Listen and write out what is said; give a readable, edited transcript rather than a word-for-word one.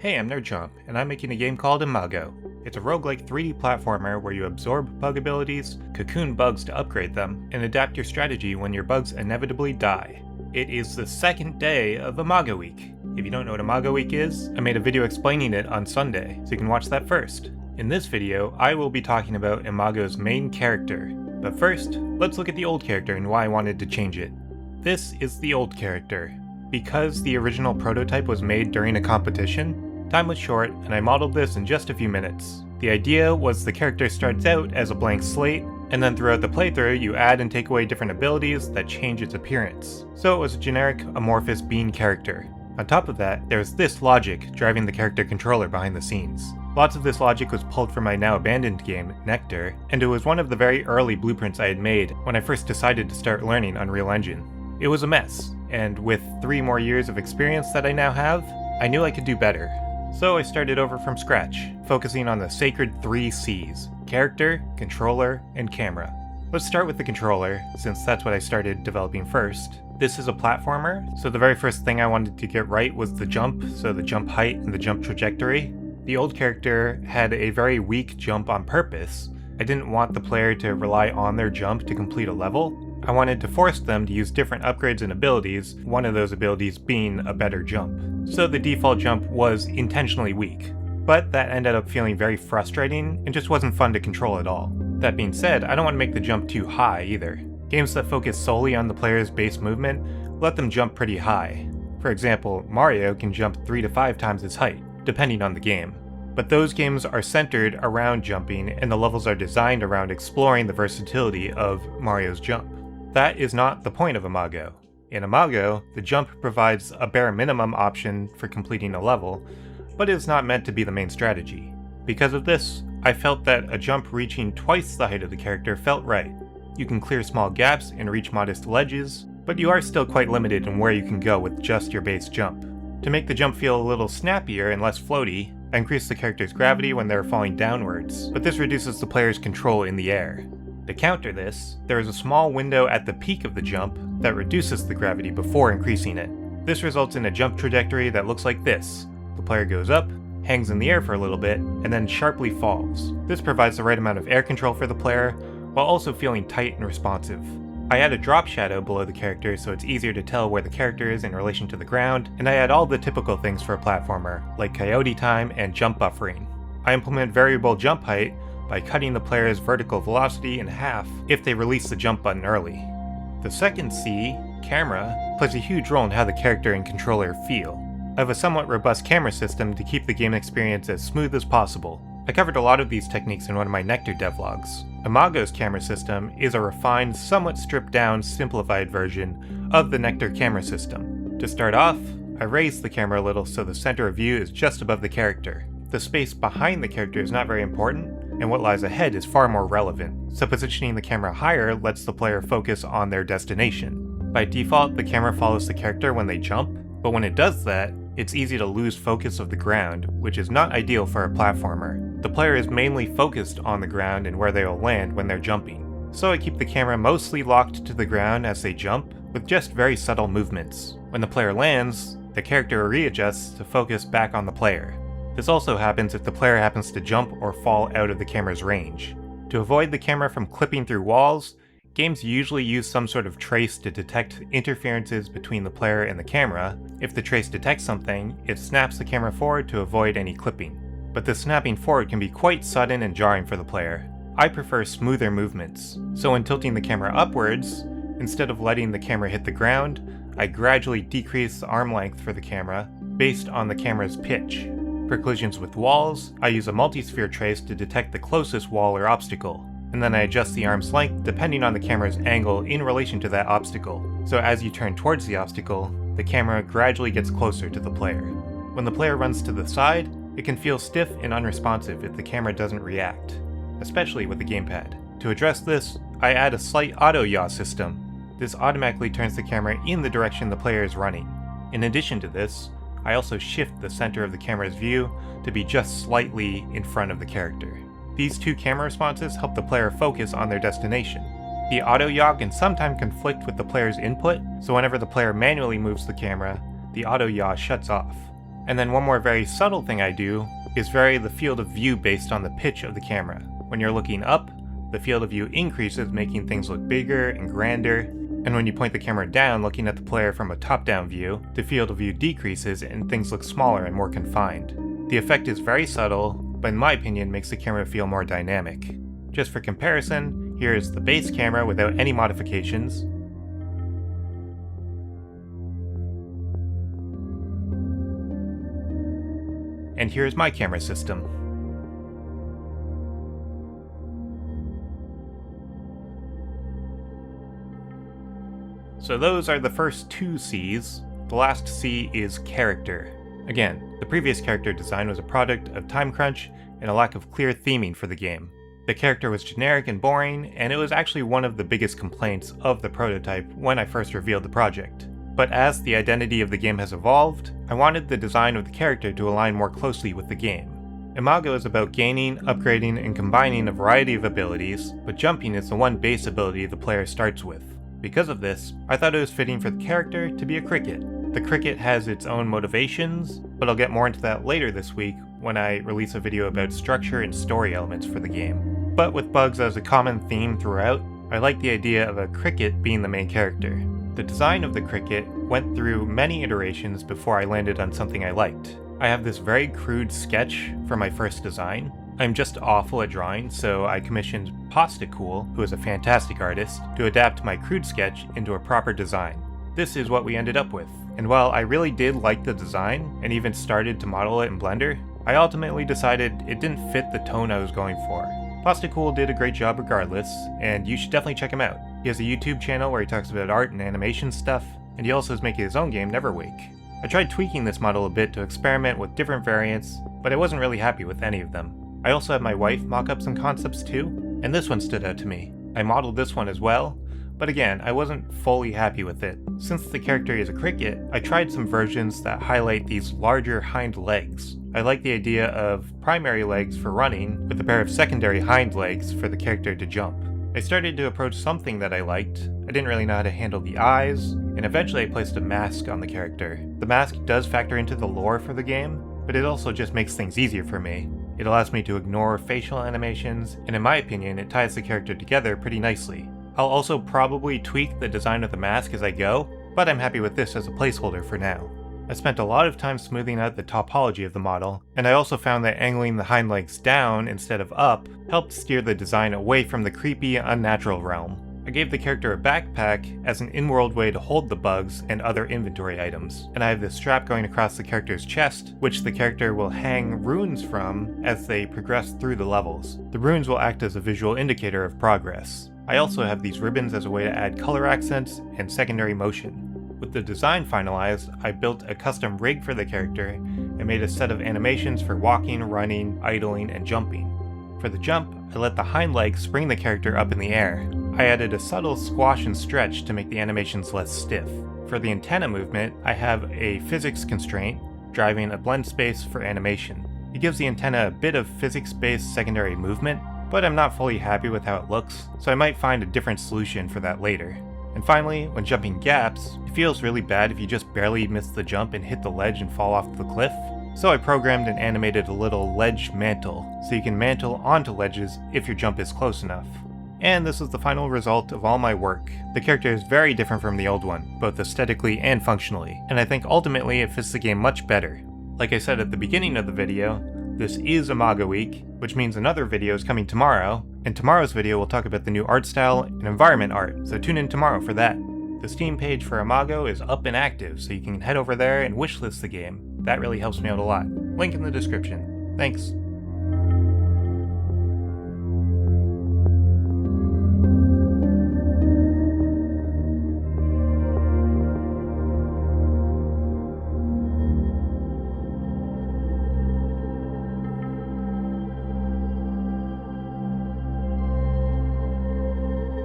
Hey, I'm NerdJump, and I'm making a game called Imago. It's a roguelike 3D platformer where you absorb bug abilities, cocoon bugs to upgrade them, and adapt your strategy when your bugs inevitably die. It is the second day of Imago Week. If you don't know what Imago Week is, I made a video explaining it on Sunday, so you can watch that first. In this video, I will be talking about Imago's main character. But first, let's look at the old character and why I wanted to change it. This is the old character. Because the original prototype was made during a competition, time was short, and I modeled this in just a few minutes. The idea was the character starts out as a blank slate, and then throughout the playthrough you add and take away different abilities that change its appearance. So it was a generic, amorphous bean character. On top of that, there's this logic driving the character controller behind the scenes. Lots of this logic was pulled from my now abandoned game, Nectar, and it was one of the very early blueprints I had made when I first decided to start learning Unreal Engine. It was a mess, and with 3 more years of experience that I now have, I knew I could do better. So I started over from scratch, focusing on the sacred 3 C's: character, controller, and camera. Let's start with the controller, since that's what I started developing first. This is a platformer, so the very first thing I wanted to get right was the jump, so the jump height and the jump trajectory. The old character had a very weak jump on purpose. I didn't want the player to rely on their jump to complete a level. I wanted to force them to use different upgrades and abilities, one of those abilities being a better jump. So the default jump was intentionally weak, but that ended up feeling very frustrating and just wasn't fun to control at all. That being said, I don't want to make the jump too high either. Games that focus solely on the player's base movement let them jump pretty high. For example, Mario can jump 3 to 5 times his height, depending on the game. But those games are centered around jumping, and the levels are designed around exploring the versatility of Mario's jump. That is not the point of Imago. In Imago, the jump provides a bare minimum option for completing a level, but it is not meant to be the main strategy. Because of this, I felt that a jump reaching twice the height of the character felt right. You can clear small gaps and reach modest ledges, but you are still quite limited in where you can go with just your base jump. To make the jump feel a little snappier and less floaty, I increase the character's gravity when they're falling downwards, but this reduces the player's control in the air. To counter this, there is a small window at the peak of the jump that reduces the gravity before increasing it. This results in a jump trajectory that looks like this. The player goes up, hangs in the air for a little bit, and then sharply falls. This provides the right amount of air control for the player, while also feeling tight and responsive. I add a drop shadow below the character so it's easier to tell where the character is in relation to the ground, and I add all the typical things for a platformer, like coyote time and jump buffering. I implement variable jump height by cutting the player's vertical velocity in half if they release the jump button early. The second C, camera, plays a huge role in how the character and controller feel. I have a somewhat robust camera system to keep the game experience as smooth as possible. I covered a lot of these techniques in one of my Nectar devlogs. Imago's camera system is a refined, somewhat stripped down, simplified version of the Nectar camera system. To start off, I raise the camera a little so the center of view is just above the character. The space behind the character is not very important, and what lies ahead is far more relevant, so positioning the camera higher lets the player focus on their destination. By default, the camera follows the character when they jump, but when it does that, it's easy to lose focus of the ground, which is not ideal for a platformer. The player is mainly focused on the ground and where they will land when they're jumping. So I keep the camera mostly locked to the ground as they jump, with just very subtle movements. When the player lands, the character readjusts to focus back on the player. This also happens if the player happens to jump or fall out of the camera's range. To avoid the camera from clipping through walls, games usually use some sort of trace to detect interferences between the player and the camera. If the trace detects something, it snaps the camera forward to avoid any clipping. But the snapping forward can be quite sudden and jarring for the player. I prefer smoother movements, so when tilting the camera upwards, instead of letting the camera hit the ground, I gradually decrease the arm length for the camera based on the camera's pitch. For collisions with walls, I use a multi-sphere trace to detect the closest wall or obstacle, and then I adjust the arm's length depending on the camera's angle in relation to that obstacle. So as you turn towards the obstacle, the camera gradually gets closer to the player. When the player runs to the side, it can feel stiff and unresponsive if the camera doesn't react, especially with the gamepad. To address this, I add a slight auto-yaw system. This automatically turns the camera in the direction the player is running. In addition to this, I also shift the center of the camera's view to be just slightly in front of the character. These two camera responses help the player focus on their destination. The auto yaw can sometimes conflict with the player's input, so whenever the player manually moves the camera, the auto yaw shuts off. And then one more very subtle thing I do is vary the field of view based on the pitch of the camera. When you're looking up, the field of view increases, making things look bigger and grander, and when you point the camera down looking at the player from a top-down view, the field of view decreases and things look smaller and more confined. The effect is very subtle, but in my opinion makes the camera feel more dynamic. Just for comparison, here is the base camera without any modifications. And here's my camera system. So those are the first two C's. The last C is character. Again, the previous character design was a product of time crunch and a lack of clear theming for the game. The character was generic and boring, and it was actually one of the biggest complaints of the prototype when I first revealed the project. But as the identity of the game has evolved, I wanted the design of the character to align more closely with the game. Imago is about gaining, upgrading, and combining a variety of abilities, but jumping is the one base ability the player starts with. Because of this, I thought it was fitting for the character to be a cricket. The cricket has its own motivations, but I'll get more into that later this week when I release a video about structure and story elements for the game. But with bugs as a common theme throughout, I like the idea of a cricket being the main character. The design of the cricket went through many iterations before I landed on something I liked. I have this very crude sketch for my first design. I'm just awful at drawing, so I commissioned Pastacool, who is a fantastic artist, to adapt my crude sketch into a proper design. This is what we ended up with, and while I really did like the design, and even started to model it in Blender, I ultimately decided it didn't fit the tone I was going for. Pastacool did a great job regardless, and you should definitely check him out. He has a YouTube channel where he talks about art and animation stuff, and he also is making his own game, Neverwake. I tried tweaking this model a bit to experiment with different variants, but I wasn't really happy with any of them. I also had my wife mock up some concepts too, and this one stood out to me. I modeled this one as well, but again, I wasn't fully happy with it. Since the character is a cricket, I tried some versions that highlight these larger hind legs. I like the idea of primary legs for running, with a pair of secondary hind legs for the character to jump. I started to approach something that I liked. I didn't really know how to handle the eyes, and eventually I placed a mask on the character. The mask does factor into the lore for the game, but it also just makes things easier for me. It allows me to ignore facial animations, and in my opinion, it ties the character together pretty nicely. I'll also probably tweak the design of the mask as I go, but I'm happy with this as a placeholder for now. I spent a lot of time smoothing out the topology of the model, and I also found that angling the hind legs down instead of up helped steer the design away from the creepy, unnatural realm. I gave the character a backpack as an in-world way to hold the bugs and other inventory items, and I have this strap going across the character's chest, which the character will hang runes from as they progress through the levels. The runes will act as a visual indicator of progress. I also have these ribbons as a way to add color accents and secondary motion. With the design finalized, I built a custom rig for the character and made a set of animations for walking, running, idling, and jumping. For the jump, I let the hind legs spring the character up in the air. I added a subtle squash and stretch to make the animations less stiff. For the antenna movement, I have a physics constraint, driving a blend space for animation. It gives the antenna a bit of physics-based secondary movement, but I'm not fully happy with how it looks, so I might find a different solution for that later. And finally, when jumping gaps, it feels really bad if you just barely miss the jump and hit the ledge and fall off the cliff. So I programmed and animated a little ledge mantle, so you can mantle onto ledges if your jump is close enough. And this is the final result of all my work. The character is very different from the old one, both aesthetically and functionally, and I think ultimately it fits the game much better. Like I said at the beginning of the video, this is Imago Week, which means another video is coming tomorrow, and tomorrow's video will talk about the new art style and environment art, so tune in tomorrow for that. The Steam page for Imago is up and active, so you can head over there and wishlist the game. That really helps me out a lot. Link in the description. Thanks.